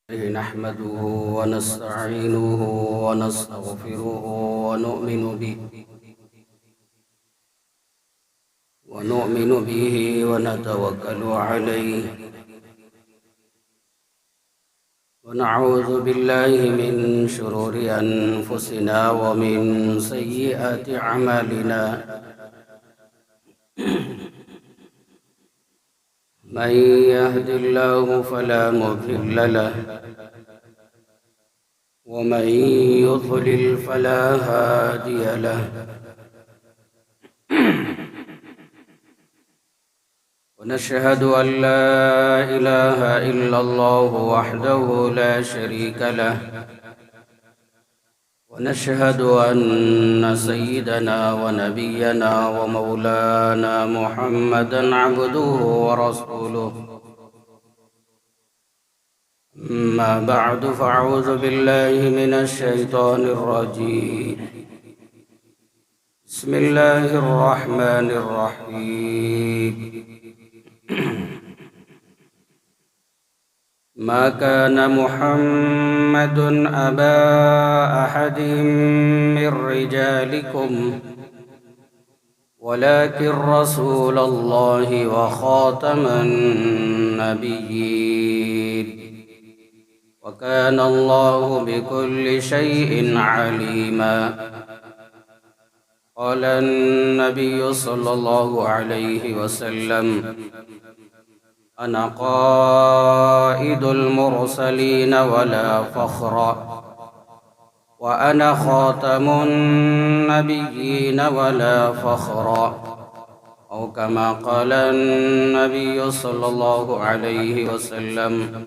نحمده ونستعينه ونستغفره ونؤمن به ونتوكل عليه ونعوذ بالله من شرور أنفسنا ومن سيئات أعمالنا من يهد الله فلا مضل له ومن يضلل فلا هادي له ونشهد أن لا إله إلا الله وحده لا شريك له ونشهد أن سيدنا ونبينا ومولانا محمدا عبده ورسوله أما بعد فأعوذ بالله من الشيطان الرجيم بسم الله الرحمن الرحيم ما كان محمد أبا أحد من رجالكم ولكن رسول الله وخاتم النبيين وكان الله بكل شيء عليما قال النبي صلى الله عليه وسلم أنا قائد المرسلين ولا فخر وأنا خاتم النبيين ولا فخر أو كما قال النبي صلى الله عليه وسلم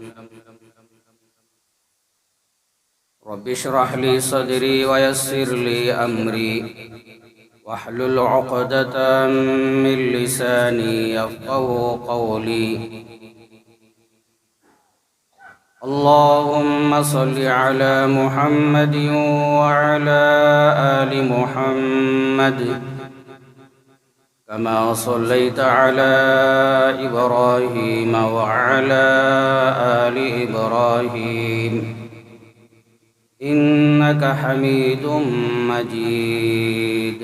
رب اشرح لي صدري ويسر لي أمري واحلل عقدة من لساني يفقهوا قولي اللهم صل على محمد وعلى آل محمد كما صليت على إبراهيم وعلى آل إبراهيم إنك حميد مجيد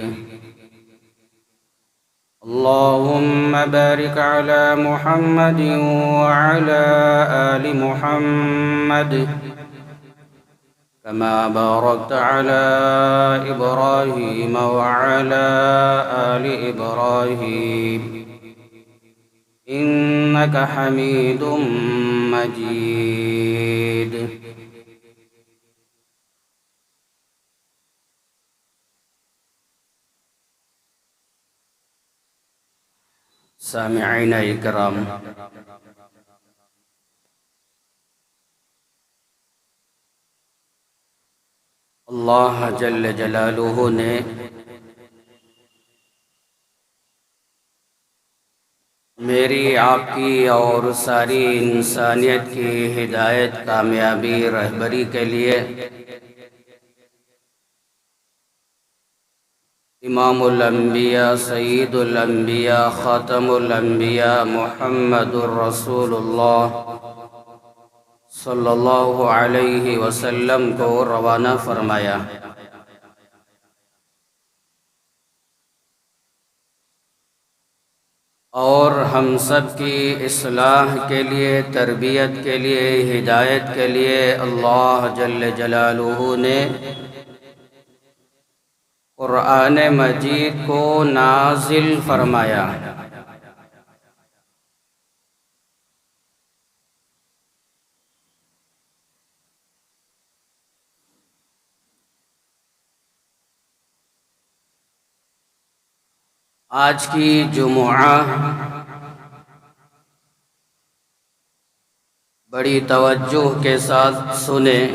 اللهم بارك على محمد وعلى آل محمد كما باركت على إبراهيم وعلى آل إبراهيم إنك حميد مجيد سامعین اکرام، اللہ جل جلالہ نے میری آپ کی اور ساری انسانیت کی ہدایت، کامیابی، رہبری کے لیے امام الانبیاء، سید الانبیاء، خاتم الانبیاء محمد الرسول اللہ صلی اللہ علیہ وسلم کو روانہ فرمایا۔ اور ہم سب کی اصلاح کے لیے، تربیت کے لیے، ہدایت کے لیے اللہ جل جلالہ نے قرآن مجید کو نازل فرمایا۔ آج کی جمعہ بڑی توجہ کے ساتھ سنیں۔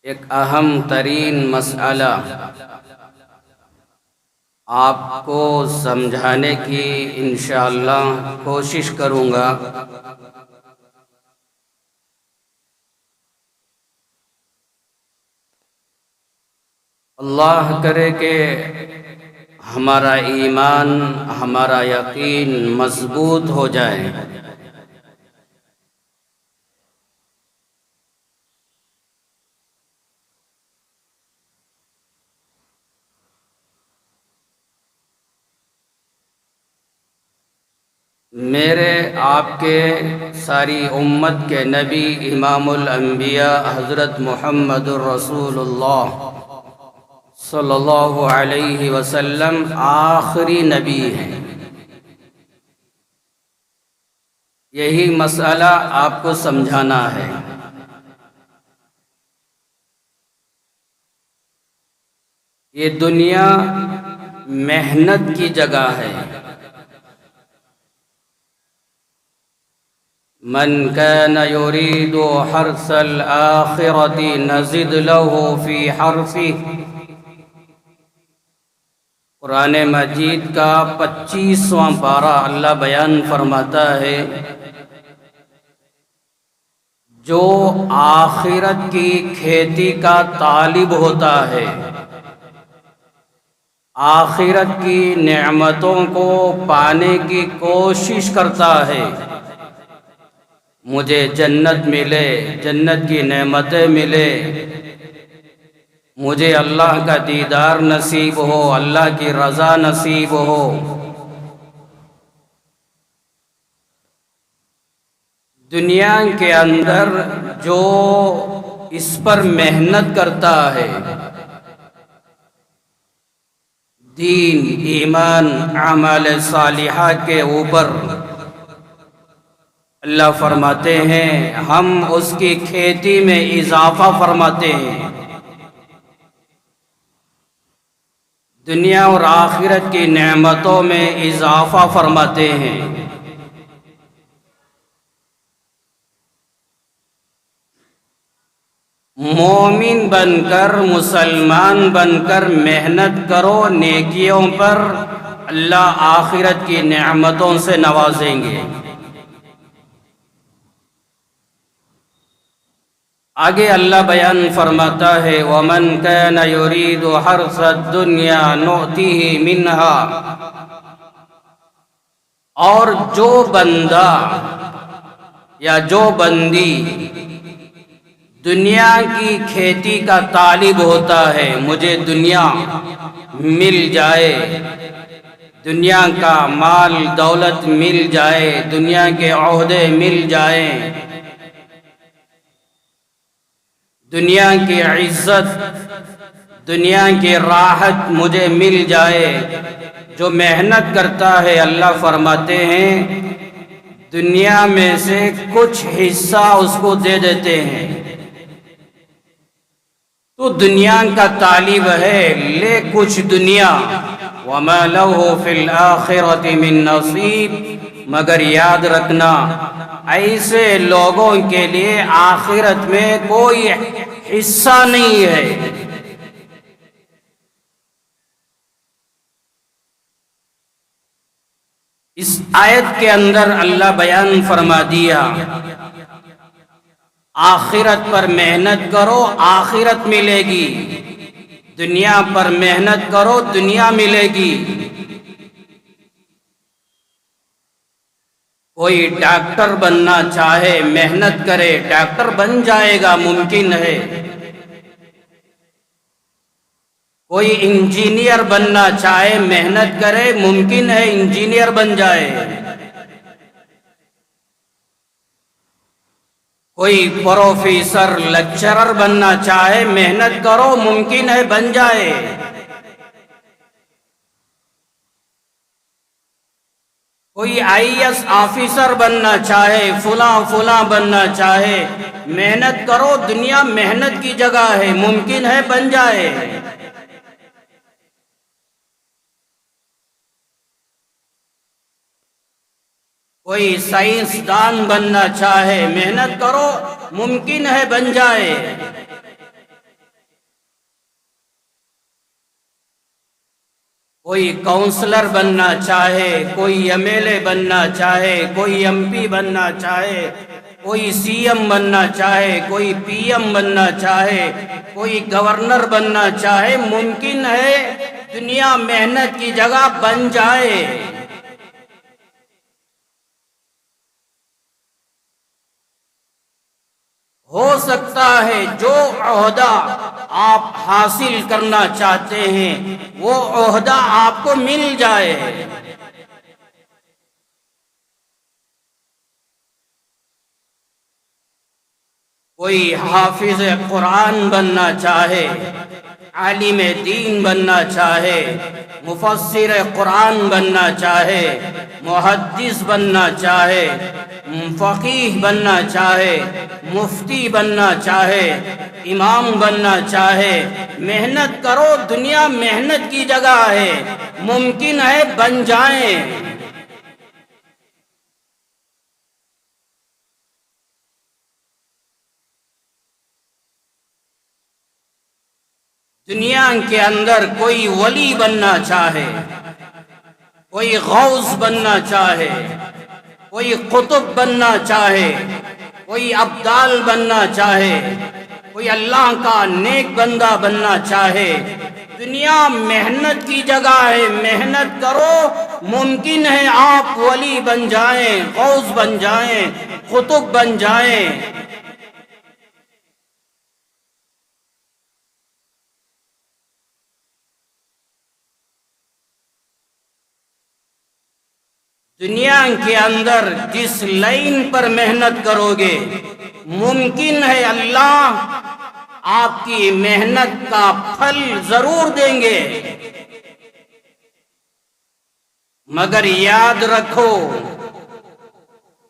ایک اہم ترین مسئلہ آپ کو سمجھانے کی انشاءاللہ کوشش کروں گا۔ اللہ کرے کہ ہمارا ایمان، ہمارا یقین مضبوط ہو جائے۔ میرے آپ کے ساری امت کے نبی امام الانبیاء حضرت محمد الرسول اللہ صلی اللہ علیہ وسلم آخری نبی ہیں۔ یہی مسئلہ آپ کو سمجھانا ہے۔ یہ دنیا محنت کی جگہ ہے۔ من كان يريد حرث الآخرة نزد له في حرثه، قرآن مجید کا 25واں پارہ اللہ بیان فرماتا ہے، جو آخرت کی کھیتی کا طالب ہوتا ہے، آخرت کی نعمتوں کو پانے کی کوشش کرتا ہے، مجھے جنت ملے، جنت کی نعمتیں ملے، مجھے اللہ کا دیدار نصیب ہو، اللہ کی رضا نصیب ہو۔ دنیا کے اندر جو اس پر محنت کرتا ہے، دین، ایمان، اعمال صالحہ کے اوپر، اللہ فرماتے ہیں ہم اس کی کھیتی میں اضافہ فرماتے ہیں، دنیا اور آخرت کی نعمتوں میں اضافہ فرماتے ہیں۔ مومن بن کر، مسلمان بن کر محنت کرو نیکیوں پر، اللہ آخرت کی نعمتوں سے نوازیں گے۔ آگے اللہ بیان فرماتا ہے وَمَن كَانَ يُرِيدُ حَرْثَ الدُّنْيَا نُؤْتِهِ مِنْهَا، اور جو بندہ یا جو بندی دنیا کی کھیتی کا طالب ہوتا ہے، مجھے دنیا مل جائے، دنیا کا مال دولت مل جائے، دنیا کے عہدے مل جائیں، دنیا کی عزت، دنیا کی راحت مجھے مل جائے، جو محنت کرتا ہے اللہ فرماتے ہیں دنیا میں سے کچھ حصہ اس کو دے دیتے ہیں۔ تو دنیا کا طالب ہے، لے کچھ دنیا، وَمَا لَهُ فِي الْآخِرَةِ مِن نَصِيب، مگر یاد رکھنا ایسے لوگوں کے لیے آخرت میں کوئی حصہ نہیں ہے۔ اس آیت کے اندر اللہ بیان فرما دیا آخرت پر محنت کرو، آخرت ملے گی، دنیا پر محنت کرو، دنیا ملے گی۔ کوئی ڈاکٹر بننا چاہے محنت کرے، ڈاکٹر بن جائے گا، ممکن ہے۔ کوئی انجینئر بننا چاہے محنت کرے، ممکن ہے انجینئر بن جائے۔ کوئی پروفیسر، لیکچرر بننا چاہے محنت کرو، ممکن ہے بن جائے۔ کوئی IAS آفیسر بننا چاہے، فلاں بننا چاہے، محنت کرو، دنیا محنت کی جگہ ہے، ممکن ہے بن جائے۔ کوئی سائنسدان بننا چاہے محنت کرو، ممکن ہے بن جائے۔ کوئی کونسلر بننا چاہے، کوئی MLA بننا چاہے، کوئی MP بننا چاہے، کوئی CM بننا چاہے، کوئی PM بننا چاہے، کوئی گورنر بننا چاہے، ممکن ہے دنیا محنت کی جگہ بن جائے۔ ہو سکتا ہے جو عہدہ آپ حاصل کرنا چاہتے ہیں وہ عہدہ آپ کو مل جائے۔ کوئی حافظ قرآن بننا چاہے، عالم دین بننا چاہے، مفسر قرآن بننا چاہے، محدث بننا چاہے، فقیہ بننا چاہے، مفتی بننا چاہے، امام بننا چاہے، محنت کرو، دنیا محنت کی جگہ ہے، ممکن ہے بن جائیں۔ دنیا کے اندر کوئی ولی بننا چاہے، کوئی غوث بننا چاہے، کوئی قطب بننا چاہے، کوئی ابدال بننا چاہے، کوئی اللہ کا نیک بندہ بننا چاہے، دنیا محنت کی جگہ ہے، محنت کرو، ممکن ہے آپ ولی بن جائیں، غوث بن جائیں، قطب بن جائیں۔ دنیا کے اندر جس لائن پر محنت کرو گے ممکن ہے اللہ آپ کی محنت کا پھل ضرور دیں گے، مگر یاد رکھو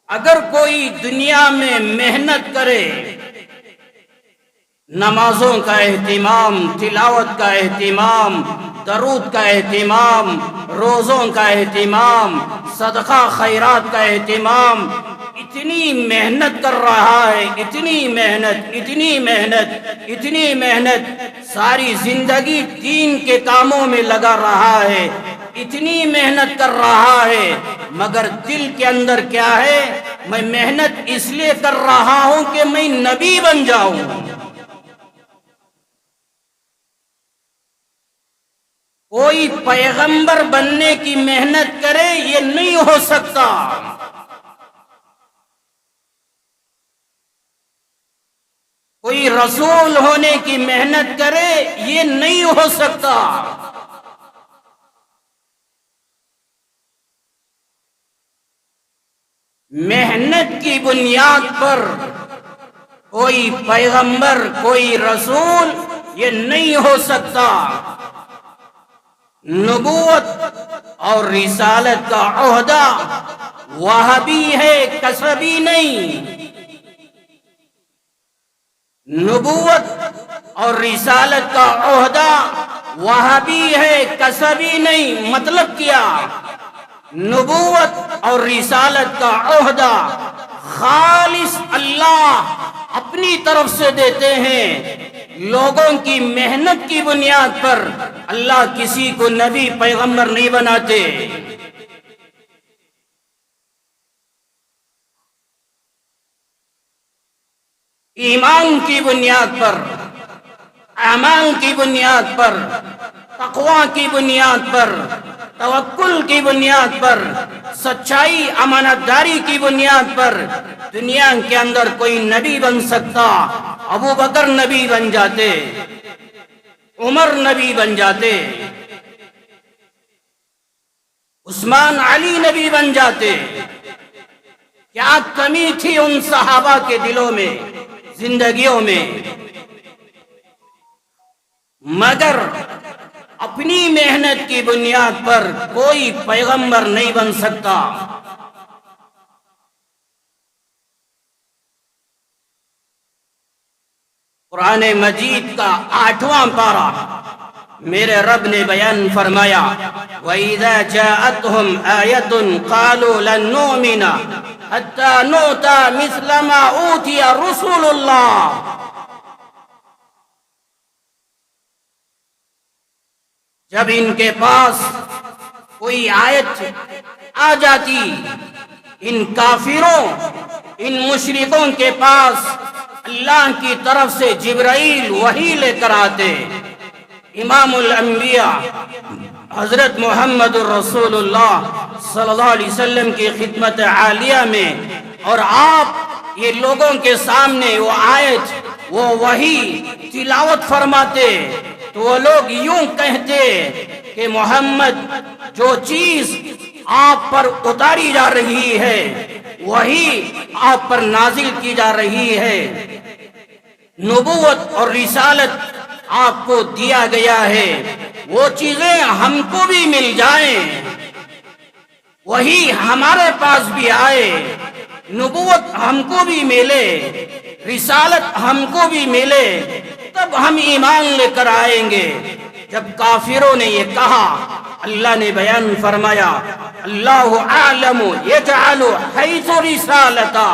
اگر کوئی دنیا میں محنت کرے، نمازوں کا اہتمام، تلاوت کا اہتمام، درود کا اہتمام، روزوں کا اہتمام، صدقہ خیرات کا اہتمام، اتنی محنت کر رہا ہے، اتنی محنت، اتنی محنت، اتنی محنت، ساری زندگی دین کے کاموں میں لگا رہا ہے، اتنی محنت کر رہا ہے، مگر دل کے اندر کیا ہے؟ میں محنت اس لیے کر رہا ہوں کہ میں نبی بن جاؤں۔ کوئی پیغمبر بننے کی محنت کرے یہ نہیں ہو سکتا، کوئی رسول ہونے کی محنت کرے یہ نہیں ہو سکتا۔ محنت کی بنیاد پر کوئی پیغمبر، کوئی رسول یہ نہیں ہو سکتا۔ نبوت اور رسالت کا عہدہ وہابی ہے، کسبی نہیں۔ نبوت اور رسالت کا عہدہ وہابی ہے، کسبی نہیں۔ مطلب کیا؟ نبوت اور رسالت کا عہدہ خالص اللہ اپنی طرف سے دیتے ہیں، لوگوں کی محنت کی بنیاد پر اللہ کسی کو نبی پیغمبر نہیں بناتے۔ ایمان کی بنیاد پر، اعمال کی بنیاد پر، تقوی کی بنیاد پر، توکل کی بنیاد پر، سچائی امانت داری کی بنیاد پر دنیا کے اندر کوئی نبی بن سکتا۔ ابو بکر نبی بن جاتے، عمر نبی بن جاتے، عثمان علی نبی بن جاتے۔ کیا کمی تھی ان صحابہ کے دلوں میں، زندگیوں میں؟ مگر اپنی محنت کی بنیاد پر کوئی پیغمبر نہیں بن سکتا۔ قرآن مجید کا 8واں پارہ میرے رب نے بیان فرمایا، وَإِذَا جَاءَتْهُمْ آيَةٌ قَالُوا لَن نُؤْمِنَ حَتَّى نُؤْتَىٰ مِثْلَ مَا أُوتِيَ رُسُلُ اللَّهِ۔ جب ان کے پاس کوئی آیت آ جاتی، ان کافروں، ان مشرکوں کے پاس اللہ کی طرف سے جبرائیل وحی لے کر آتے، امام الانبیاء حضرت محمد الرسول اللہ صلی اللہ علیہ وسلم کی خدمت عالیہ میں اور آپ یہ لوگوں کے سامنے وہ آیت وہ وحی تلاوت فرماتے تو وہ لوگ یوں کہتے کہ محمد جو چیز آپ پر اتاری جا رہی ہے وہی آپ پر نازل کی جا رہی ہے، نبوت اور رسالت آپ کو دیا گیا ہے، وہ چیزیں ہم کو بھی مل جائیں، وہی ہمارے پاس بھی آئے، نبوت ہم کو بھی ملے، رسالت ہم کو بھی ملے، تب ہم ایمان لے کر آئیں گے۔ جب کافروں نے یہ کہا اللہ نے بیان فرمایا اللہ اعلم یجعل حیث رسالتا،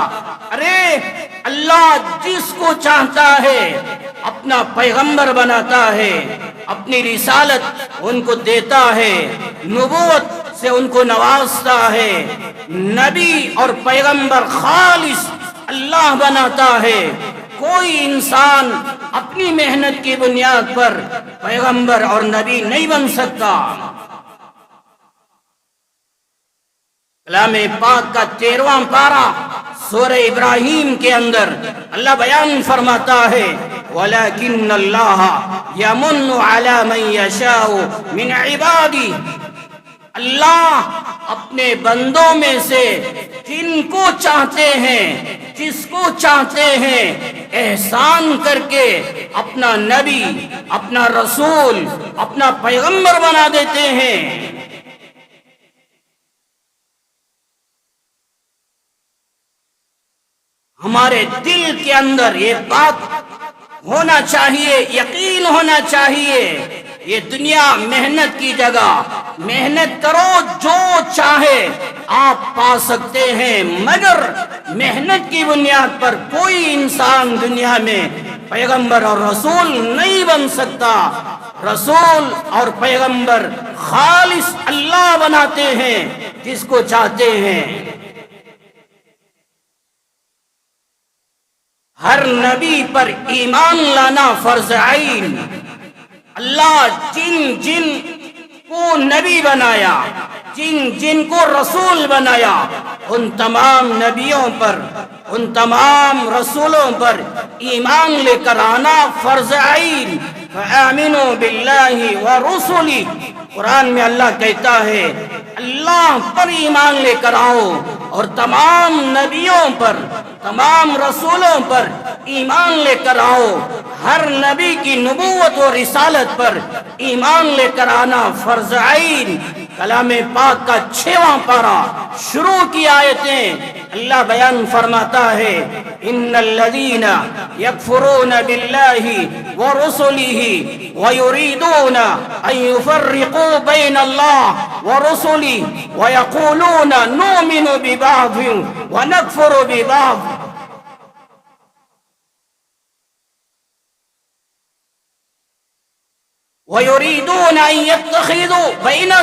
ارے اللہ جس کو چاہتا ہے اپنا پیغمبر بناتا ہے، اپنی رسالت ان کو دیتا ہے، نبوت سے ان کو نوازتا ہے، نبی اور پیغمبر خالص اللہ بناتا ہے۔ کوئی انسان اپنی محنت کی بنیاد پر پیغمبر اور نبی نہیں بن سکتا۔ کلام پاک کا 13واں پارہ سورہ ابراہیم کے اندر اللہ بیان فرماتا ہے وَلَكِنَّ اللَّهَ يَمُنُّ عَلَى مَن يَشَاءُ مِنْ عِبَادِهِ، اللہ اپنے بندوں میں سے جن کو چاہتے ہیں جس کو چاہتے ہیں احسان کر کے اپنا نبی اپنا رسول اپنا پیغمبر بنا دیتے ہیں۔ ہمارے دل کے اندر یہ بات ہونا چاہیے، یقین ہونا چاہیے، یہ دنیا محنت کی جگہ، محنت کرو جو چاہے آپ پا سکتے ہیں، مگر محنت کی بنیاد پر کوئی انسان دنیا میں پیغمبر اور رسول نہیں بن سکتا۔ رسول اور پیغمبر خالص اللہ بناتے ہیں جس کو چاہتے ہیں۔ ہر نبی پر ایمان لانا فرض عین۔ اللہ جن جن کو نبی بنایا، جن جن کو رسول بنایا، ان تمام نبیوں پر ان تمام رسولوں پر ایمان لے کر آنا فرض عین۔ فآمنوا باللہ ورسلہ، قرآن میں اللہ کہتا ہے اللہ پر ایمان لے کر آؤ اور تمام نبیوں پر تمام رسولوں پر ایمان لے کر آؤ۔ ہر نبی کی نبوت و رسالت پر ایمان لے کر آنا فرض عین۔ کلام پاک کا 6واں پارہ شروع کی آیتیں اللہ بیان فرماتا ہے ان الذین یکفرون باللہ ورسلہ ویریدون ان یفرقوا بین اللہ ورسلہ ویقولون نؤمن ببعض ونکفر ببعض وَيُرِيدُونَ أَن يَتَّخِذُوا بَيْنَ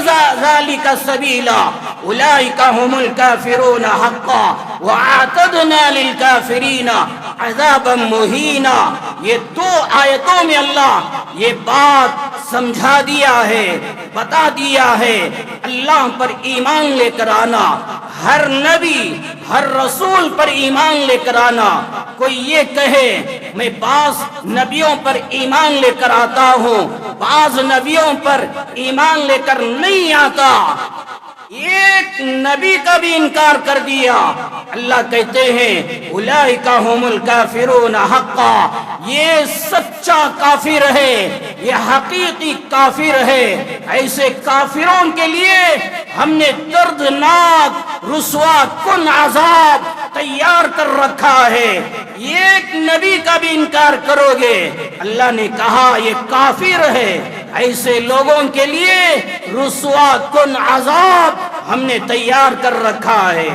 ذَلِكَ سَبِيلًا أُولَئِكَ هُمُ الْكَافِرُونَ حَقًّا وَأَعْتَدْنَا لِلْكَافِرِينَ عَذَابًا مُهِينًا۔ یہ 2 آیتوں میں اللہ یہ بات سمجھا دیا ہے، بتا دیا ہے اللہ پر ایمان لے کر آنا، ہر نبی ہر رسول پر ایمان لے کر آنا۔ کوئی یہ کہے میں بعض نبیوں پر ایمان لے کر آتا ہوں، بعض نبیوں پر ایمان لے کر نہیں آتا، ایک نبی کا بھی انکار کر دیا، اللہ کہتے ہیں اولئک ھم الکافرون حقا، یہ سچا کافر ہے، یہ حقیقی کافر ہے۔ ایسے کافروں کے لیے ہم نے دردناک رسوا کن عذاب تیار کر رکھا ہے۔ ایک نبی کا بھی انکار کرو گے اللہ نے کہا یہ کافر ہے، ایسے لوگوں کے لیے رسوا کن عذاب ہم نے تیار کر رکھا ہے۔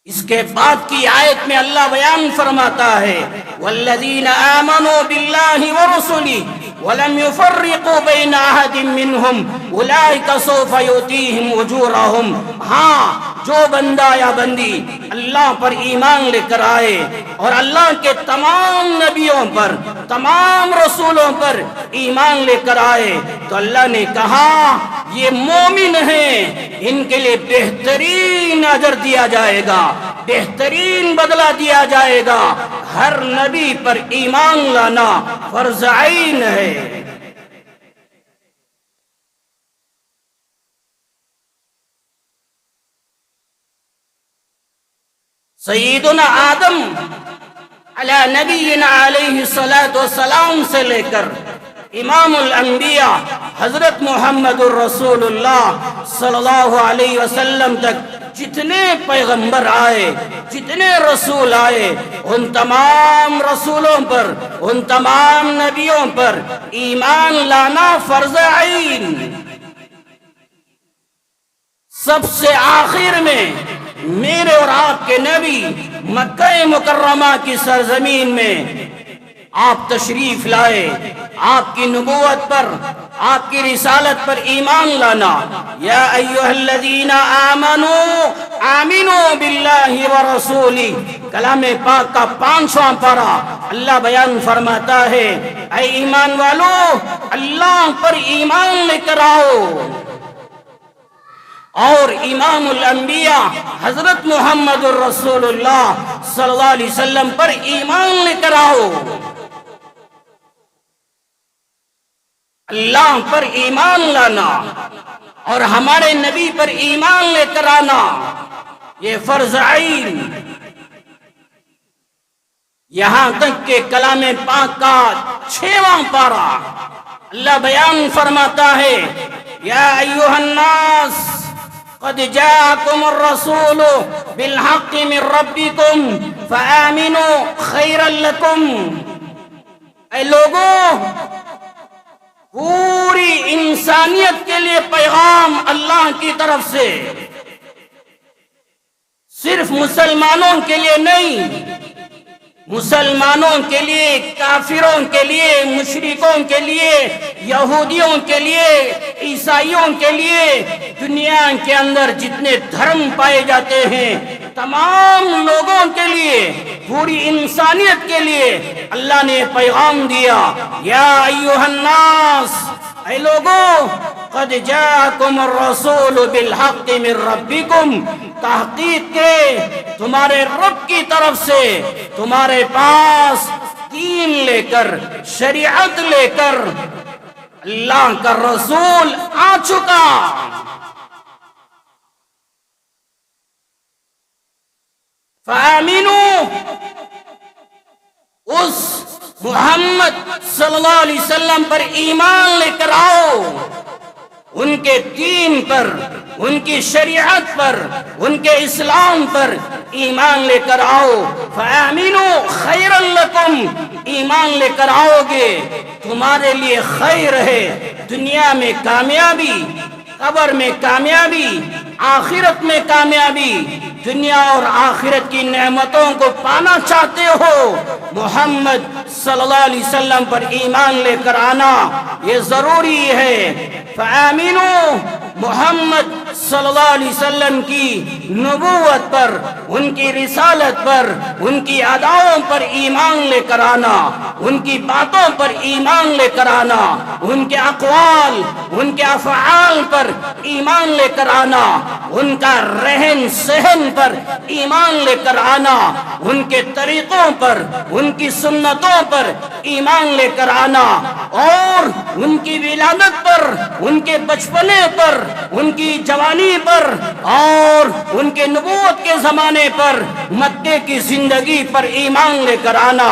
اس کے بعد کی آیت میں اللہ بیان فرماتا ہے والذین آمنوا باللہ ورسلہ ولم يفرقوا بین احد منہم اولئک سوف یؤتیہم اجورہم۔ ہاں جو بندہ یا بندی اللہ پر ایمان لے کر آئے اور اللہ کے تمام نبیوں پر تمام رسولوں پر ایمان لے کر آئے تو اللہ نے کہا یہ مومن ہیں، ان کے لیے بہترین اجر دیا جائے گا، بہترین بدلہ دیا جائے گا۔ ہر نبی پر ایمان لانا فرض عین ہے۔ سیدنا آدم علی نبینا علیہ السلام سے لے کر امام الانبیاء حضرت محمد الرسول اللہ صلی اللہ علیہ وسلم تک جتنے پیغمبر آئے، جتنے رسول آئے، ان تمام رسولوں پر، ان تمام نبیوں پر ایمان لانا فرض عین۔ سب سے آخر میں میرے اور آپ کے نبی مکہ مکرمہ کی سرزمین میں آپ تشریف لائے، آپ کی نبوت پر، آپ کی رسالت پر ایمان لانا۔ یا ایھا الذین آمنوا آمنوا باللہ ورسولہ، کلام پاک کا 5واں پارہ اللہ بیان فرماتا ہے اے ایمان والو اللہ پر ایمان لے کر آؤ، اور امام الانبیاء حضرت محمد الرسول اللہ صلی اللہ علیہ وسلم پر ایمان لے کر آؤ۔ اللہ پر ایمان لانا اور ہمارے نبی پر ایمان لے کر آنا یہ فرض عین۔ یہاں تک کہ کلام پاک کا 6واں پارہ اللہ بیان فرماتا ہے یا ایھا الناس قد جاءكم الرسول بالحق من ربكم فآمنوا خيرا لكم، اے لوگوں پوری انسانیت کے لیے پیغام اللہ کی طرف سے، صرف مسلمانوں کے لیے نہیں، مسلمانوں کے لیے، کافروں کے لیے، مشرکوں کے لیے، یہودیوں کے لیے، عیسائیوں کے لیے، دنیا کے اندر جتنے دھرم پائے جاتے ہیں تمام لوگوں کے لیے، پوری انسانیت کے لیے اللہ نے پیغام دیا یا ایھا الناس، اے لوگوں قد جاءکم الرسول بالحق من ربکم، تحقیق کے تمہارے رب کی طرف سے تمہارے پاس دین لے کر، شریعت لے کر اللہ کا رسول آ چکا۔ فآمنوا، اس محمد صلی اللہ علیہ وسلم پر ایمان لے کر آؤ، ان کے دین پر، ان کی شریعت پر، ان کے اسلام پر ایمان لے کر آؤ۔ فآمنوا خیرا لکم، ایمان لے کر آؤ گے تمہارے لیے خیر ہے، دنیا میں کامیابی، قبر میں کامیابی، آخرت میں کامیابی، دنیا اور آخرت کی نعمتوں کو پانا چاہتے ہو محمد صلی اللہ علیہ وسلم پر ایمان لے کر آنا یہ ضروری ہے۔ فآمنوا، محمد صلی اللہ علیہ وسلم کی نبوت پر، ان کی رسالت پر، ان کی اداؤں پر ایمان لے کر آنا، ان کی باتوں پر ایمان لے کر آنا، ان کے اقوال، ان کے افعال پر ایمان لے کر آنا، ان کا رہن سہن پر ایمان لے کر آنا، ان کے طریقوں پر، ان کی سنتوں پر ایمان لے کر آنا، اور ان کی ولادت پر، ان کے بچپنے پر، ان کی جوانی پر، اور ان کے نبوت کے زمانے پر، مکے کی زندگی پر ایمان لے کر آنا،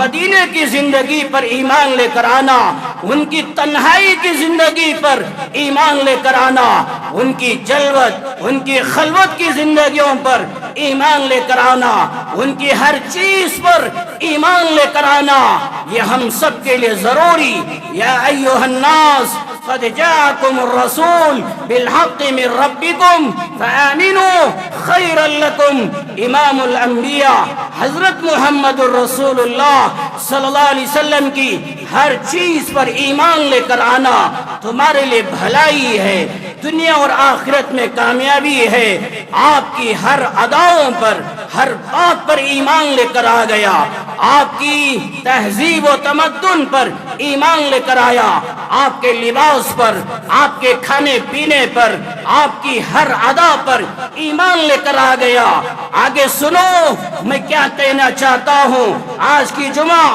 مدینے کی زندگی پر ایمان لے کر آنا، ان کی تنہائی کی زندگی پر ایمان لے کر آنا، ان کی جلوت، ان کی خلوت کی زندگیوں پر ایمان لے کر آنا، ان کی ہر چیز پر ایمان لے کر آنا یہ ہم سب کے لیے ضروری۔ یا ایھا الناس قد جاءکم الرسول بالحق من ربکم فآمنوا خیرا لکم، امام الانبیاء حضرت محمد الرسول اللہ صلی اللہ علیہ وسلم کی ہر چیز پر ایمان لے کر آنا تمہارے لیے بھلائی ہے، دنیا اور آخرت میں کامیابی ہے۔ آپ کی ہر اداؤں پر، ہر بات پر ایمان لے کر آ گیا، آپ کی تہذیب و تمدن پر ایمان لے کر آیا، آپ کے لباس پر، آپ کے کھانے پینے پر، آپ کی ہر ادا پر ایمان لے کر آ گیا۔ آگے سنو میں کیا کہنا چاہتا ہوں، آج کی جمعہ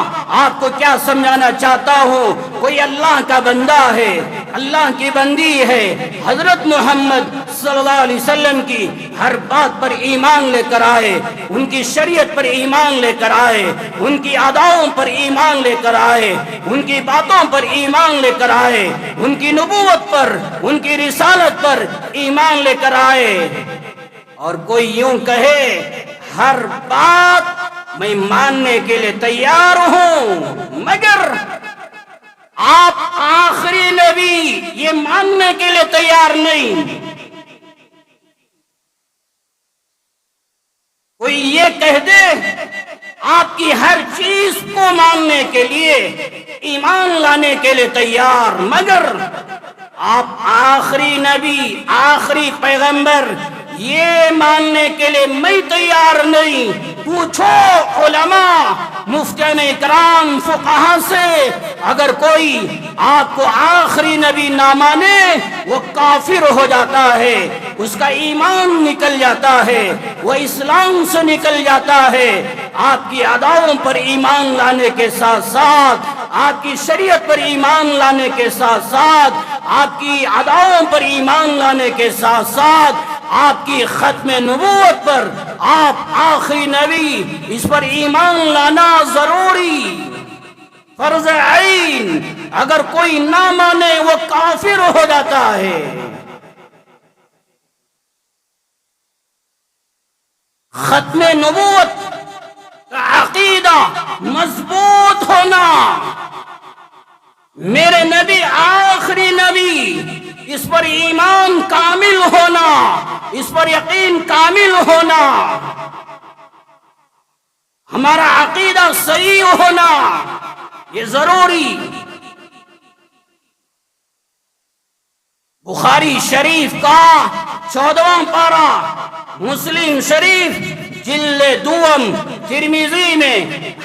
آپ کو کیا سمجھانا چاہتا ہوں۔ کوئی اللہ کا بندہ ہے، اللہ کی بندی ہے، حضرت محمد صلی اللہ علیہ وسلم کی ہر بات پر ایمان لے کر آئے، ان کی شریعت پر ایمان لے کر آئے، ان کی اداؤں پر ایمان لے کر آئے، ان کی باتوں پر ایمان لے کر آئے، ان کی نبوت پر، ان کی رسالت پر ایمان لے کر آئے۔ اور کوئی یوں کہے ہر بات میں ماننے کے لیے تیار ہوں، مگر آپ آخری نبی یہ ماننے کے لیے تیار نہیں۔ کوئی یہ کہہ دے آپ کی ہر چیز کو ماننے کے لیے، ایمان لانے کے لیے تیار، مگر آپ آخری نبی، آخری پیغمبر یہ ماننے کے لیے میں تیار نہیں۔ پوچھو علماء، مفتیان اکرام، فقہا سے، اگر کوئی آپ کو آخری نبی نہ مانے وہ کافر ہو جاتا ہے، اس کا ایمان نکل جاتا ہے، وہ اسلام سے نکل جاتا ہے۔ آپ کی اداؤں پر ایمان لانے کے ساتھ ساتھ، آپ کی شریعت پر ایمان لانے کے ساتھ ساتھ، آپ کی اداؤں پر ایمان لانے کے ساتھ ساتھ، آپ کی ختم نبوت پر، آپ آخری نبی، اس پر ایمان لانا ضروری، فرض عین۔ اگر کوئی نہ مانے وہ کافر ہو جاتا ہے۔ ختم نبوت کا عقیدہ مضبوط ہونا، میرے نبی آخری نبی، اس پر ایمان کامل ہونا، اس پر یقین کامل ہونا، ہمارا عقیدہ صحیح ہونا یہ ضروری۔ بخاری شریف کا 14واں پارہ، مسلم شریف جلد دوم، ترمذی میں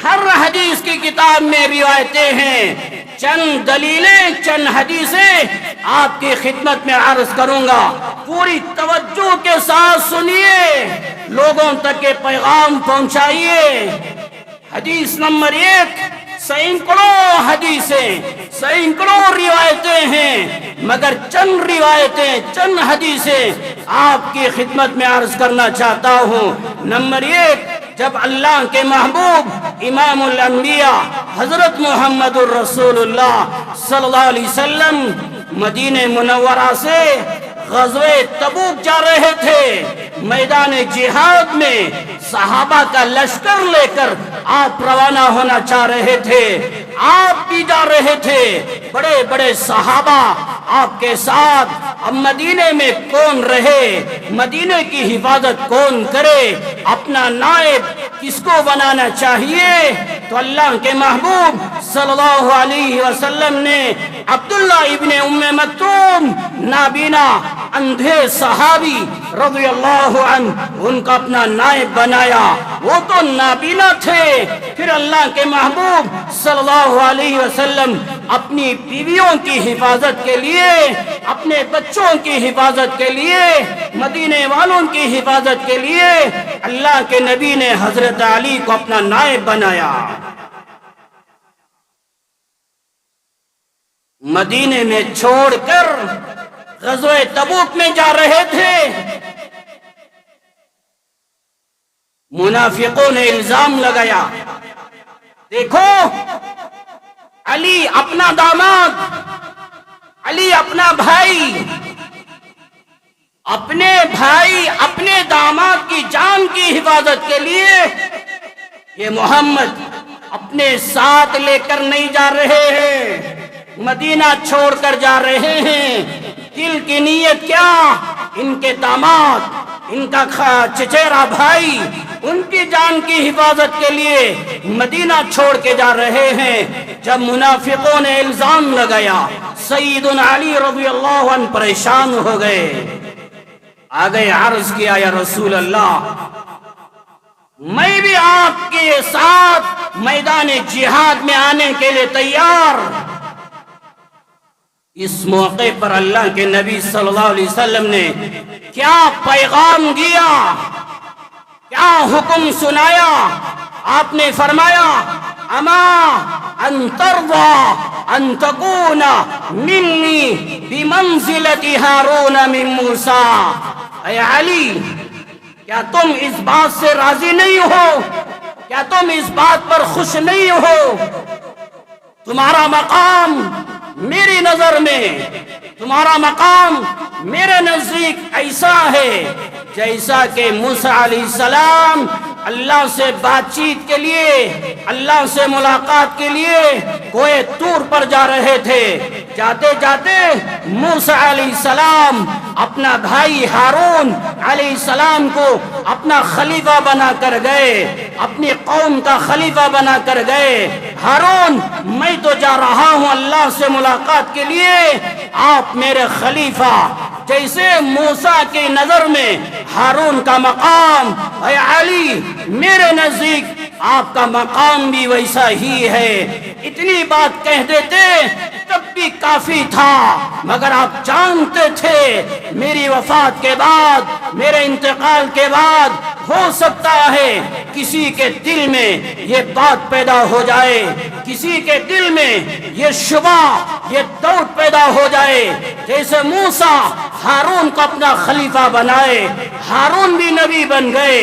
ہر حدیث کی کتاب میں روایتیں ہیں۔ چند دلیلیں، چند حدیثیں آپ کی خدمت میں عرض کروں گا، پوری توجہ کے ساتھ سنیے، لوگوں تک یہ پیغام پہنچائیے۔ حدیث نمبر 1، سینکڑوں حدیثیں، سینکڑوں روایتیں ہیں، مگر چند روایتیں، چند حدیثیں آپ کی خدمت میں عرض کرنا چاہتا ہوں۔ نمبر 1، جب اللہ کے محبوب امام الانبیاء حضرت محمد الرسول اللہ صلی اللہ علیہ وسلم مدینہ منورہ سے غزوہ تبوک جا رہے تھے، میدان جہاد میں صحابہ کا لشکر لے کر آپ روانہ ہونا چاہ رہے تھے، آپ بھی جا رہے تھے، بڑے بڑے صحابہ آپ کے ساتھ۔ اب مدینے میں کون رہے، مدینے کی حفاظت کون کرے، اپنا نائب کس کو بنانا چاہیے؟ تو اللہ کے محبوب صلی اللہ علیہ وسلم نے عبداللہ ابن ام مکتوم، نابینا اندھے صحابی رضی اللہ عنہ، ان کا اپنا نائب بنایا۔ وہ تو نابینا تھے، پھر اللہ کے محبوب صلی اللہ علیہ وسلم اپنی بیویوں کی حفاظت کے لیے، اپنے بچوں کی حفاظت کے لیے، مدینے والوں کی حفاظت کے لیے اللہ کے نبی نے حضرت علی کو اپنا نائب بنایا۔ مدینے میں چھوڑ کر غزوہ تبوک میں جا رہے تھے۔ منافقوں نے الزام لگایا، دیکھو علی اپنا داماد، علی اپنا بھائی، اپنے بھائی، اپنے داماد کی جان کی حفاظت کے لیے یہ محمد اپنے ساتھ لے کر نہیں جا رہے ہیں، مدینہ چھوڑ کر جا رہے ہیں۔ دل کی نیت کیا؟ ان کے داماد، ان کا چچیرا بھائی، ان کی جان کی حفاظت کے لیے مدینہ چھوڑ کے جا رہے ہیں۔ جب منافقوں نے الزام لگایا سیدنا علی رضی اللہ عنہ پریشان ہو گئے، آ گئے، عرض کیا یا رسول اللہ میں بھی آپ کے ساتھ میدان جہاد میں آنے کے لیے تیار۔ اس موقع پر اللہ کے نبی صلی اللہ علیہ وسلم نے کیا پیغام دیا، کیا حکم سنایا؟ آپ نے فرمایا اما ان ترضى ان تكون مني بمنزلة هارون من موسى، اے علی کیا تم اس بات سے راضی نہیں ہو؟ کیا تم اس بات پر خوش نہیں ہو؟ تمہارا مقام میری نظر میں، تمہارا مقام میرے نزدیک ایسا ہے جیسا کہ موسیٰ علیہ السلام اللہ سے بات چیت کے لیے، اللہ سے ملاقات کے لیے کوہ طور پر جا رہے تھے۔ جاتے جاتے موسیٰ علیہ السلام اپنا بھائی ہارون علیہ السلام کو اپنا خلیفہ بنا کر گئے، اپنی قوم کا خلیفہ بنا کر گئے۔ ہارون میں تو جا رہا ہوں اللہ سے ملاقات کے لیے، آپ میرے خلیفہ۔ جیسے موسیٰ کی نظر میں ہارون کا مقام، اے علی میرے نزدیک آپ کا مقام بھی ویسا ہی ہے۔ اتنی بات کہہ دیتے تب بھی کافی تھا، مگر آپ جانتے تھے میری وفات کے بعد، میرے انتقال کے بعد ہو سکتا ہے کسی کے دل میں یہ بات پیدا ہو جائے، کسی کے دل میں یہ شبہ، یہ ڈاؤٹ پیدا ہو جائے۔ جیسے موسیٰ ہارون کو اپنا خلیفہ بنائے، ہارون بھی نبی بن گئے،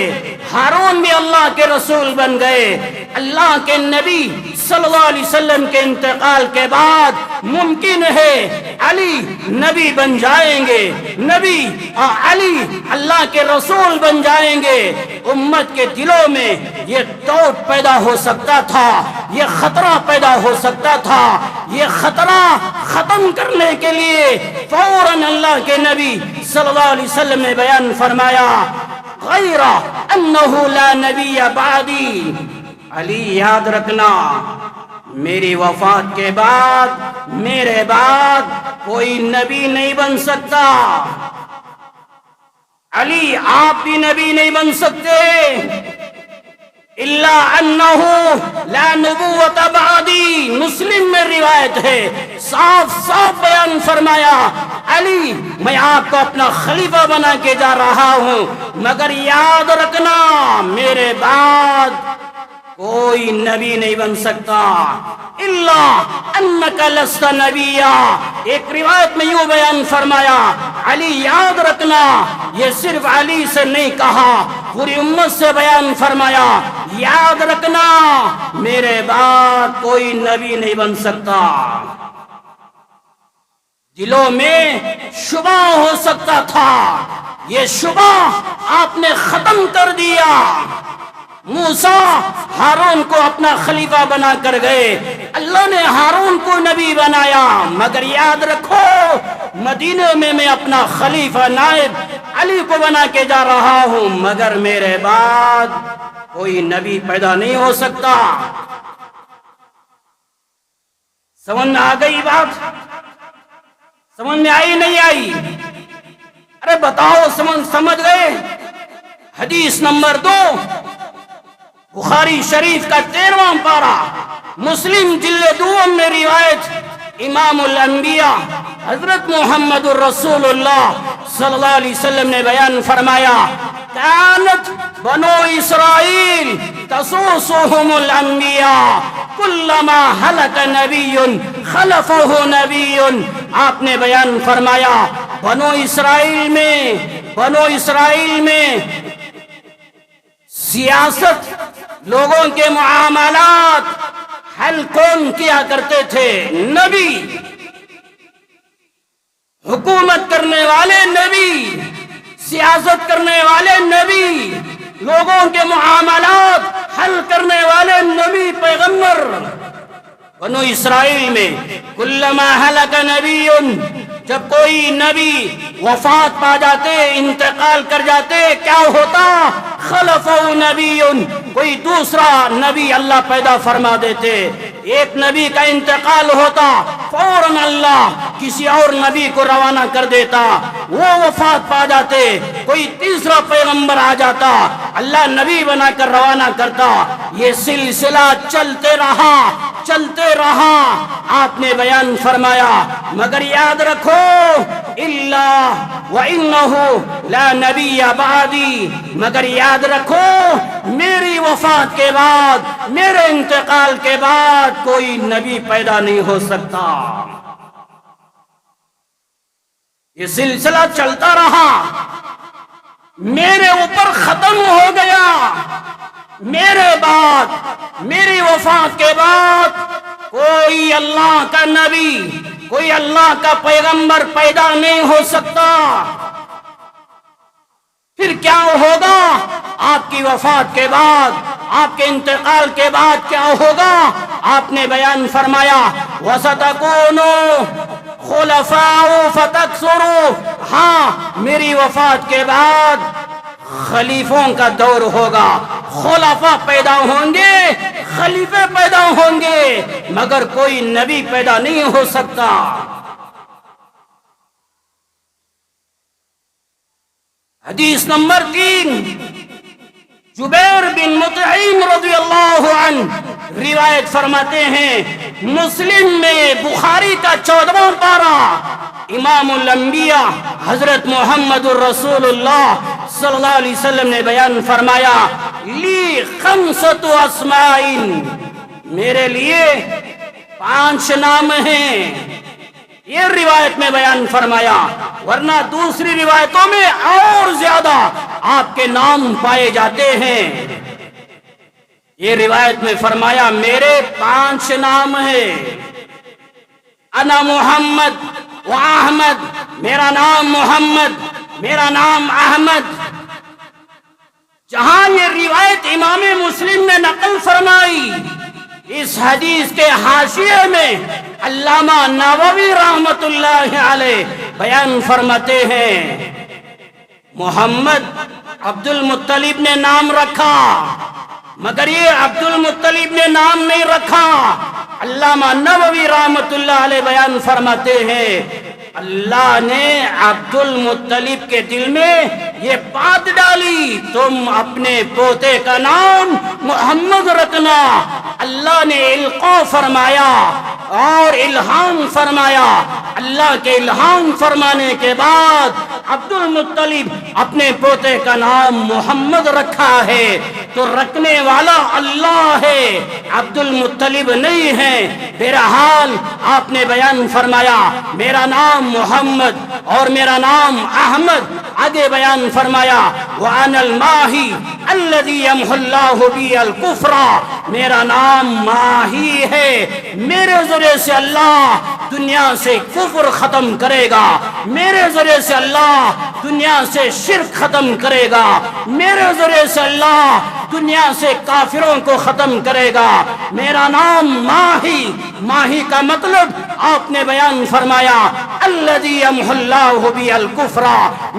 ہارون بھی اللہ کے رسول بن گئے۔ اللہ کے نبی صلی اللہ علیہ وسلم کے انتقال کے بعد ممکن ہے علی نبی بن جائیں گے، نبی علی اللہ کے رسول بن جائیں گے۔ امت کے دلوں میں یہ ڈاؤٹ پیدا ہو سکتا تھا، یہ خطرہ پیدا ہو سکتا تھا۔ یہ خطرہ ختم کرنے کے لیے فوراً اللہ کے نبی صلی اللہ علیہ وسلم نے بیان فرمایا غیر انہ لا نبی بعدی، علی یاد رکھنا میری وفات کے بعد، میرے بعد کوئی نبی نہیں بن سکتا۔ علی آپ بھی نبی نہیں بن سکتے، الا انہ لا نبوت بعدی۔ مسلم میں روایت ہے، صاف صاف بیان فرمایا علی میں آپ کو اپنا خلیفہ بنا کے جا رہا ہوں، مگر یاد رکھنا میرے بعد کوئی نبی نہیں بن سکتا۔ الا انک لست نبیا۔ ایک روایت میں یوں بیان فرمایا علی یاد رکھنا، یہ صرف علی سے نہیں کہا، پوری امت سے بیان فرمایا یاد رکھنا میرے بعد کوئی نبی نہیں بن سکتا۔ دلوں میں شبہ ہو سکتا تھا، یہ شبہ آپ نے ختم کر دیا۔ موسیٰ ہارون کو اپنا خلیفہ بنا کر گئے، اللہ نے ہارون کو نبی بنایا، مگر یاد رکھو مدینے میں میں اپنا خلیفہ نائب علی کو بنا کے جا رہا ہوں، مگر میرے بعد کوئی نبی پیدا نہیں ہو سکتا۔ سمجھ میں آ گئی بات؟ سمجھ میں آئی نہیں آئی؟ ارے بتاؤ سمجھ گئے؟ حدیث نمبر 2 بخاری شریف کا 13واں پارہ، مسلم جلد 2 میں روایت امام الانبیاء حضرت محمد الرسول اللہ صلی اللہ علیہ وسلم نے بیان فرمایا کانت بنو اسرائیل تسوسهم الانبیاء کلما ہلک نبی خلفہ نبی۔ آپ نے بیان فرمایا بنو اسرائیل میں سیاست، لوگوں کے معاملات حل کون کیا کرتے تھے؟ نبی، حکومت کرنے والے نبی، سیاست کرنے والے نبی، لوگوں کے معاملات حل کرنے والے نبی پیغمبر۔ بنو اسرائیل میں کلما ہلک نبی، جب کوئی نبی وفات پا جاتے، انتقال کر جاتے، کیا ہوتا؟ خلفہ نبی، کوئی دوسرا نبی اللہ پیدا فرما دیتے۔ ایک نبی کا انتقال ہوتا فوراً اللہ کسی اور نبی کو روانہ کر دیتا، وہ وفات پا جاتے، کوئی تیسرا پیغمبر آ جاتا، اللہ نبی بنا کر روانہ کرتا۔ یہ سلسلہ چلتے رہا۔ آپ نے بیان فرمایا مگر یاد رکھو اللہ وَإِنَّهُ لَا نَبِيَّ بَعْدِي، مگر یاد رکھو میری وفات کے بعد، میرے انتقال کے بعد کوئی نبی پیدا نہیں ہو سکتا۔ یہ سلسلہ چلتا رہا، میرے اوپر ختم ہو گیا، میرے بعد، میری وفات کے بعد کوئی اللہ کا نبی، کوئی اللہ کا پیغمبر پیدا نہیں ہو سکتا۔ پھر کیا ہوگا آپ کی وفات کے بعد، آپ کے انتقال کے بعد کیا ہوگا؟ آپ نے بیان فرمایا وَسَتَكُونُوا خُلَفَاءُ فَتَكْثُرُوا، ہاں میری وفات کے بعد خلیفوں کا دور ہوگا، خلفاء پیدا ہوں گے، خلیفے پیدا ہوں گے، مگر کوئی نبی پیدا نہیں ہو سکتا۔ حدیث نمبر 3، جبیر بن مطعم رضی اللہ عنہ روایت فرماتے ہیں، مسلم میں بخاری کا 14واں پارہ، امام الانبیاء حضرت محمد الرسول اللہ صلی اللہ علیہ وسلم نے بیان فرمایا لی خمسۃ اسماء، میرے لیے 5 نام ہیں، یہ روایت میں بیان فرمایا، ورنہ دوسری روایتوں میں اور زیادہ آپ کے نام پائے جاتے ہیں۔ یہ روایت میں فرمایا میرے 5 نام ہیں، انا محمد و احمد، میرا نام محمد، میرا نام احمد۔ جہاں یہ روایت امام مسلم نے نقل فرمائی، اس حدیث کے حاشیے میں علامہ نووی رحمت اللہ علیہ بیان فرماتے ہیں محمد عبد المطلب نے نام رکھا، مگر یہ عبد المطلب نے نام نہیں رکھا۔ علامہ نووی رحمت اللہ علیہ بیان فرماتے ہیں اللہ نے عبد المطلب کے دل میں یہ بات ڈالی تم اپنے پوتے کا نام محمد رکھنا۔ اللہ نے القاء فرمایا اور الہام فرمایا، اللہ کے الہام فرمانے کے بعد عبد المطلب اپنے پوتے کا نام محمد رکھا ہے، تو رکھنے والا اللہ ہے، عبد المطلب نہیں ہے۔ بہرحال آپ نے بیان فرمایا میرا نام محمد اور میرا نام احمد، آگے بیان فرمایا وَأَنَا الْمَاحِي الَّذِي يَمْحُو اللَّهُ بِي الْكُفْرَ، میرا نام ماہی ہے، میرے ذریعے سے اللہ دنیا سے کفر ختم کرے گا، میرے ذریعے سے اللہ دنیا سے شرک ختم کرے گا، میرے ذریعے سے اللہ دنیا سے کافروں کو ختم کرے گا۔ میرا نام ماہی، ماہی کا مطلب آپ نے بیان فرمایا الذی یمحو اللہ بی الکفر،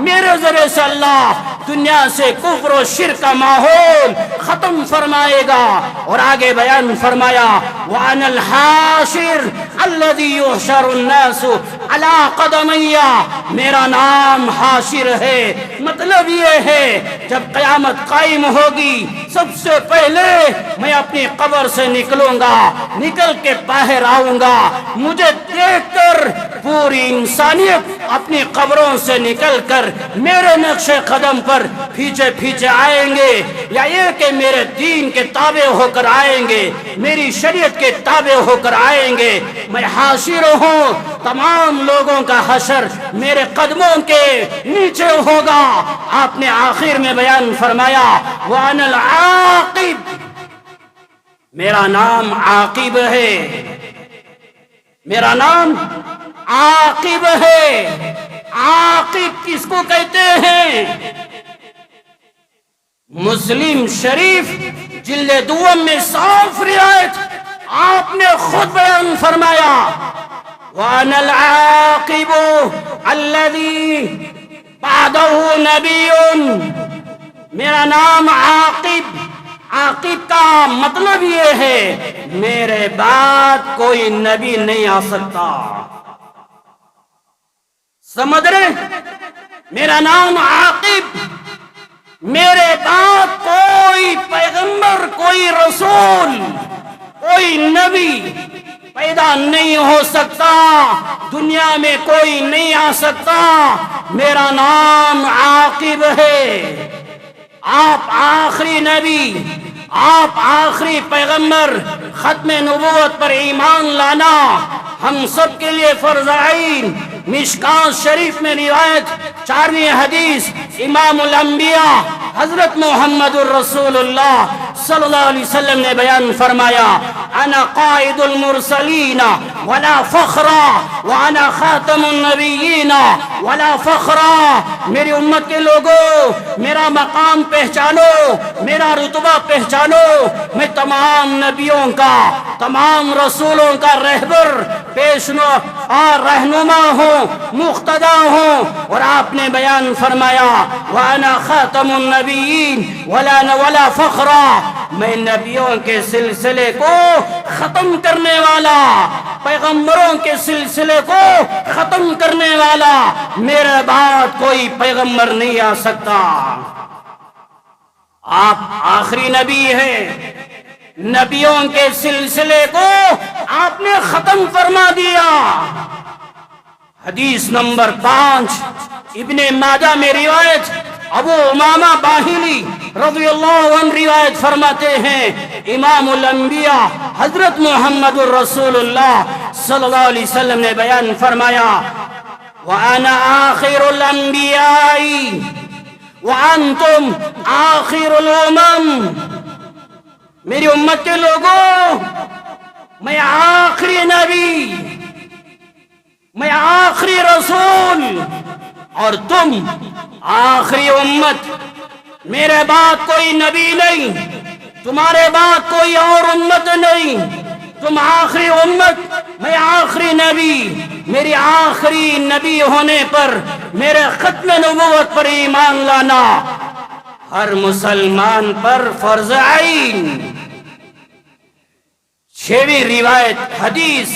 میرے ذریعے سے اللہ دنیا سے کفر و شرک کا ماحول ختم فرمائے گا۔ اور آگے بیان فرمایا وَأَنَا الْحَاشِرُ الَّذِي يُحْشَرُ النَّاسُ عَلَىٰ قَدَمَيَّ، میرا نام حاشر ہے، مطلب یہ ہے جب قیامت قائم ہوگی سب سے پہلے میں اپنی قبر سے نکلوں گا، نکل کے باہر آؤں گا، مجھے دیکھ کر پوری انسانیت اپنی قبروں سے نکل کر میرے نقش قدم پر پیچھے پیچھے آئیں گے، یا یہ کہ میرے دین کے تابع ہو کر آئیں گے، میری شریعت کے تابع ہو کر آئیں گے۔ میں حاشر ہوں، تمام لوگوں کا حشر میرے قدموں کے نیچے ہوگا۔ آپ نے آخر میں بیان فرمایا وَأَنَا الْعَاقِبُ، میرا نام عاقب ہے، میرا نام عاقب ہے۔ عاقب کس کو کہتے ہیں؟ مسلم شریف جلد دوم میں صاف روایت آپ نے خود بیان فرمایا وَأَنَا الْعَاقِبُ الَّذِي بَعْدَهُ نَبِيٌّ، میرا نام عاقب، عاقب کا مطلب یہ ہے میرے بعد کوئی نبی نہیں آ سکتا. سمجھ رہے؟ میرا نام عاقب، میرے بعد کوئی پیغمبر، کوئی رسول، کوئی نبی پیدا نہیں ہو سکتا، دنیا میں کوئی نہیں آ سکتا. میرا نام عاقب ہے. آپ آخری نبی، آپ آخری پیغمبر، ختم نبوت پر ایمان لانا ہم سب کے لیے فرض عین. مشکات شریف میں روایت 4ویں حدیث امام الانبیاء حضرت محمد الرسول اللہ صلی اللہ علیہ وسلم نے بیان فرمایا، انا قائد المرسلین ولا فخرا وانا خاتم النبیین ولا فخرا. میری امت کے لوگوں، میرا مقام پہچانو، میرا رتبہ پہچانو. میں تمام نبیوں کا، تمام رسولوں کا رہبر، پیشوا اور رہنما ہوں، مقتدا ہوں. اور آپ نے بیان فرمایا وانا خاتم النبیین ولا فخرا، میں نبیوں کے سلسلے کو ختم کرنے والا، پیغمبروں کے سلسلے کو ختم کرنے والا، میرے بعد کوئی پیغمبر نہیں آ سکتا. آپ آخری نبی ہیں، نبیوں کے سلسلے کو آپ نے ختم فرما دیا. حدیث نمبر 5 ابن ماجہ میں روایت ابو امامہ باہلی رضی اللہ عنہ روایت فرماتے ہیں، امام الانبیاء حضرت محمد الرسول اللہ صلی اللہ علیہ وسلم نے بیان فرمایا، وَأَنَا آخِرُ الْأَنْبِيَاءِ وَأَنْتُمْ آخِرُ الْأُمَمِ. میری امت کے لوگوں، میں آخری نبی، میں آخری رسول اور تم آخری امت. میرے بعد کوئی نبی نہیں، تمہارے بعد کوئی اور امت نہیں. تم آخری امت، میں آخری نبی. میری آخری نبی ہونے پر، میرے ختم نبوت پر ایمان لانا ہر مسلمان پر فرض عین. 6ویں روایت حدیث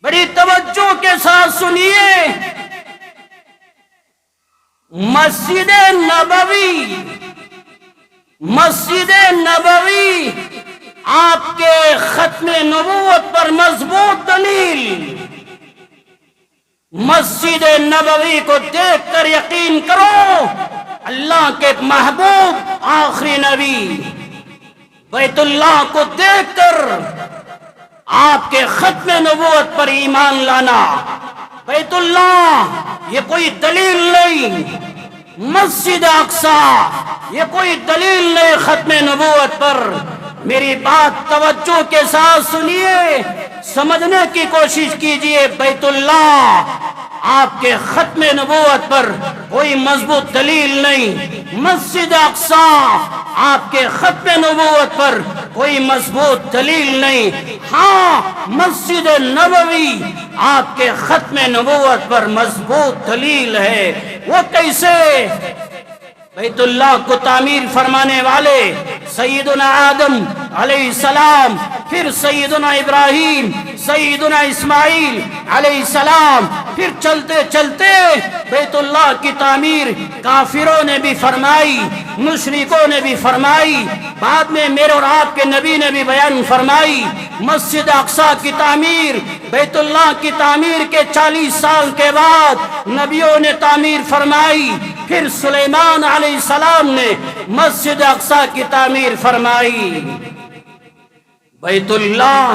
بڑی توجہ کے ساتھ سنیے. مسجد نبوی آپ کے ختم نبوت پر مضبوط دلیل. مسجد نبوی کو دیکھ کر یقین کرو اللہ کے محبوب آخری نبی. بیت اللہ کو دیکھ کر آپ کے ختم نبوت پر ایمان لانا. بیت اللہ یہ کوئی دلیل نہیں، مسجد اقصی یہ کوئی دلیل نہیں ختم نبوت پر. میری بات توجہ کے ساتھ سنیے، سمجھنے کی کوشش کیجئے. بیت اللہ آپ کے ختم نبوت پر کوئی مضبوط دلیل نہیں. مسجد اقصی آپ کے ختم نبوت پر کوئی مضبوط دلیل نہیں. ہاں مسجد نبوی آپ کے ختم نبوت پر مضبوط دلیل ہے. وہ کیسے؟ بیت اللہ کو تعمیر فرمانے والے سیدنا آدم علیہ السلام، پھر سیدنا ابراہیم، سیدنا اسماعیل علیہ السلام، پھر چلتے چلتے بیت اللہ کی تعمیر کافروں نے بھی فرمائی، مشرکوں نے بھی فرمائی، بعد میں میرے اور آپ کے نبی نے بھی بیان فرمائی. مسجد اقصی کی تعمیر، بیت اللہ کی تعمیر کے 40 سال کے بعد نبیوں نے تعمیر فرمائی. پھر سلیمان علیہ السلام نے مسجد اقصی کی تعمیر فرمائی. بیت اللہ